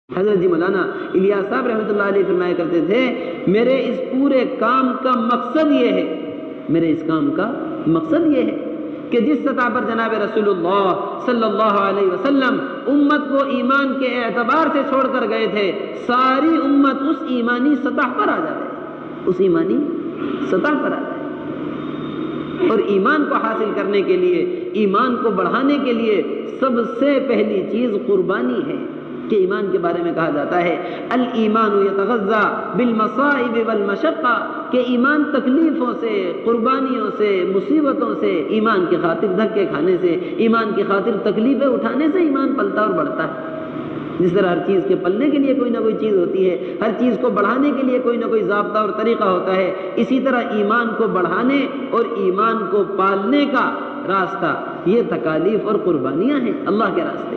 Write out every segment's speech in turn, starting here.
حضرت جی مولانا الیاس صاحب رحمۃ اللہ علیہ فرمایا کرتے تھے میرے اس پورے کام کا مقصد یہ ہے، میرے اس کام کا مقصد یہ ہے کہ جس سطح پر جناب رسول اللہ صلی اللہ علیہ وسلم امت کو ایمان کے اعتبار سے چھوڑ کر گئے تھے، ساری امت اس ایمانی سطح پر آ جائے، اس ایمانی سطح پر آ جائے۔ اور ایمان کو حاصل کرنے کے لیے، ایمان کو بڑھانے کے لیے سب سے پہلی چیز قربانی ہے کہ ایمان کے بارے میں کہا جاتا ہے الایمان یتغذا بالمصائب والمشقہ، کہ ایمان تکلیفوں سے، قربانیوں سے، مصیبتوں سے، ایمان کی خاطر دھکے کھانے سے، ایمان کی خاطر تکلیفیں اٹھانے سے ایمان پلتا اور بڑھتا ہے۔ جس طرح ہر چیز کے پلنے کے لیے کوئی نہ کوئی چیز ہوتی ہے، ہر چیز کو بڑھانے کے لیے کوئی نہ کوئی ضابطہ اور طریقہ ہوتا ہے، اسی طرح ایمان کو بڑھانے اور ایمان کو پالنے کا راستہ یہ تکالیف اور قربانیاں ہیں اللہ کے راستے۔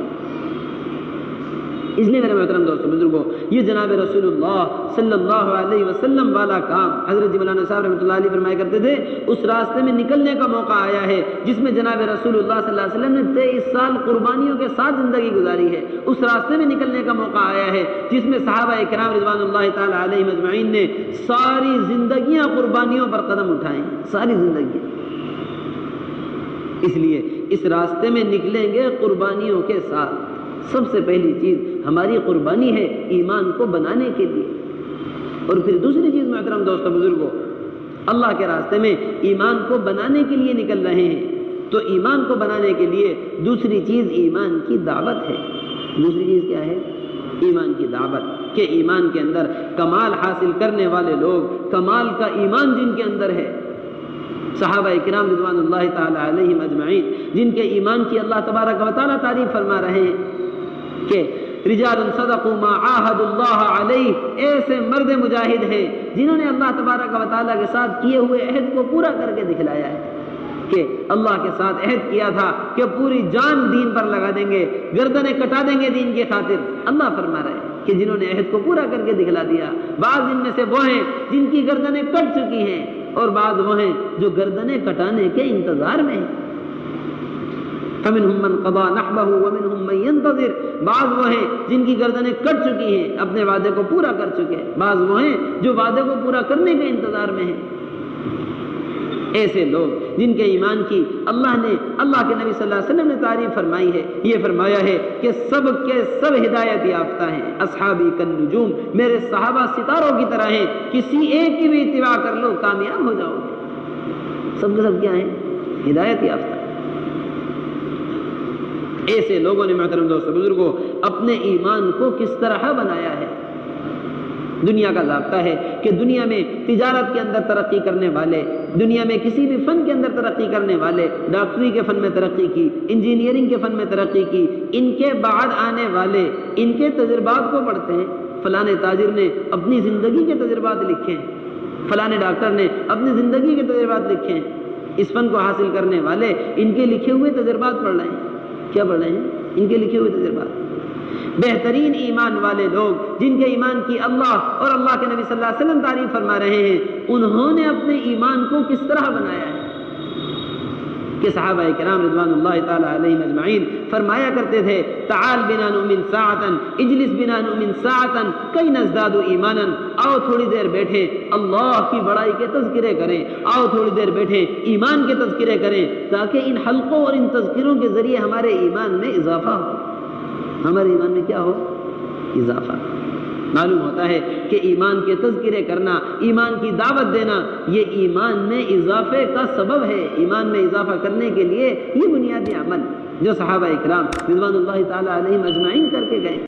اس لیے میرے محترم دوستو بزرگوں، یہ جناب رسول اللہ صلی اللہ علیہ وسلم والا کام حضرت مولانا صاحب رحمۃ اللہ علیہ فرمایا کرتے تھے اس راستے میں نکلنے کا موقع آیا ہے جس میں جناب رسول اللہ صلی اللہ علیہ وسلم نے 23 سال قربانیوں کے ساتھ زندگی گزاری ہے، اس راستے میں نکلنے کا موقع آیا ہے جس میں صحابہ کرام رضوان اللہ تعالی علیہم اجمعین نے ساری زندگیاں قربانیوں پر قدم اٹھائے، ساری زندگیاں۔ اس لیے اس راستے میں نکلیں گے قربانیوں کے ساتھ۔ سب سے پہلی چیز ہماری قربانی ہے ایمان کو بنانے کے لیے، اور پھر دوسری چیز محترم دوستو بزرگوں، اللہ کے راستے میں ایمان کو بنانے کے لیے نکل رہے ہیں تو ایمان کو بنانے کے لیے دوسری چیز ایمان کی دعوت ہے۔ دوسری چیز کیا ہے؟ ایمان کی دعوت، کہ ایمان کے اندر کمال حاصل کرنے والے لوگ، کمال کا ایمان جن کے اندر ہے، صحابہ کرام رضوان اللہ تعالی علیہم اجمعین جن کے ایمان کی اللہ تبارک و تعالی تعریف فرما رہے ہیں کہ رجال صدقوا ما عاہدوا اللہ علیہ، ایسے مرد مجاہد ہیں جنہوں نے اللہ تبارک و تعالی کے ساتھ کیے ہوئے عہد کو پورا کر کے دکھلایا ہے، کہ اللہ کے ساتھ عہد کیا تھا کہ پوری جان دین پر لگا دیں گے، گردنیں کٹا دیں گے دین کی خاطر، اللہ فرما رہے ہیں کہ جنہوں نے عہد کو پورا کر کے دکھلا دیا۔ بعض ان میں سے وہ ہیں جن کی گردنیں کٹ چکی ہیں، اور بعض وہ ہیں جو گردنیں کٹانے کے انتظار میں ہیں۔ فَمِنْهُمْ مَنْ قَضَى نَحْبَهُ وَمِنْهُمْ مَنْ يَنْتَظِرُ، بعض وہ ہیں جن کی گردنیں کٹ چکی ہیں، اپنے وعدے کو پورا کر چکے ہیں، بعض وہ ہیں جو وعدے کو پورا کرنے کے انتظار میں ہیں۔ ایسے لوگ جن کے ایمان کی اللہ کے نبی صلی اللہ علیہ وسلم نے تعریف فرمائی ہے، یہ فرمایا ہے کہ سب کے سب ہدایت یافتہ ہیں، اصحابی کالنجوم، میرے صحابہ ستاروں کی طرح ہیں، کسی ایک کی بھی اتباع کر لو کامیاب ہو جاؤ گے۔ سب کے سب کیا ہیں؟ ہدایت یافتہ۔ ایسے لوگوں نے محترم دوستو بزرگوں اپنے ایمان کو کس طرح بنایا ہے؟ دنیا کا ضابطہ ہے کہ دنیا میں تجارت کے اندر ترقی کرنے والے، دنیا میں کسی بھی فن کے اندر ترقی کرنے والے، ڈاکٹری کے فن میں ترقی کی، انجینئرنگ کے فن میں ترقی کی، ان کے بعد آنے والے ان کے تجربات کو پڑھتے ہیں۔ فلاں تاجر نے اپنی زندگی کے تجربات لکھے ہیں، فلاں ڈاکٹر نے اپنی زندگی کے تجربات لکھے ہیں۔ اس فن کو حاصل کرنے والے ان کے لکھے ہوئے تجربات پڑھ رہے ہیں۔ کیا پڑھ رہے ہیں؟ ان کے لکھے ہوئے تجربات۔ بہترین ایمان والے لوگ جن کے ایمان کی اللہ اور اللہ کے نبی صلی اللہ علیہ وسلم تعریف فرما رہے ہیں، انہوں نے اپنے ایمان کو کس طرح بنایا ہے؟ کہ صحابہ کرام رضوان اللہ تعالی علیہم اجمعین فرمایا کرتے تھے تعال بنا نؤمن ساعتا اجلس بنا نؤمن ساعتا کئی نزداد ایمانا، آؤ تھوڑی دیر بیٹھیں اللہ کی بڑائی کے تذکرے کریں، آؤ تھوڑی دیر بیٹھیں ایمان کے تذکرے کریں، تاکہ ان حلقوں اور ان تذکروں کے ذریعے ہمارے ایمان میں اضافہ ہو، ہمارے ایمان میں کیا ہو؟ اضافہ۔ معلوم ہوتا ہے کہ ایمان کے تذکرے کرنا، ایمان کی دعوت دینا، یہ ایمان میں اضافے کا سبب ہے۔ ایمان میں اضافہ کرنے کے لیے یہ بنیادی عمل جو صحابہ اکرام رضوان اللہ تعالی علیہم اجمعین کر کے گئے۔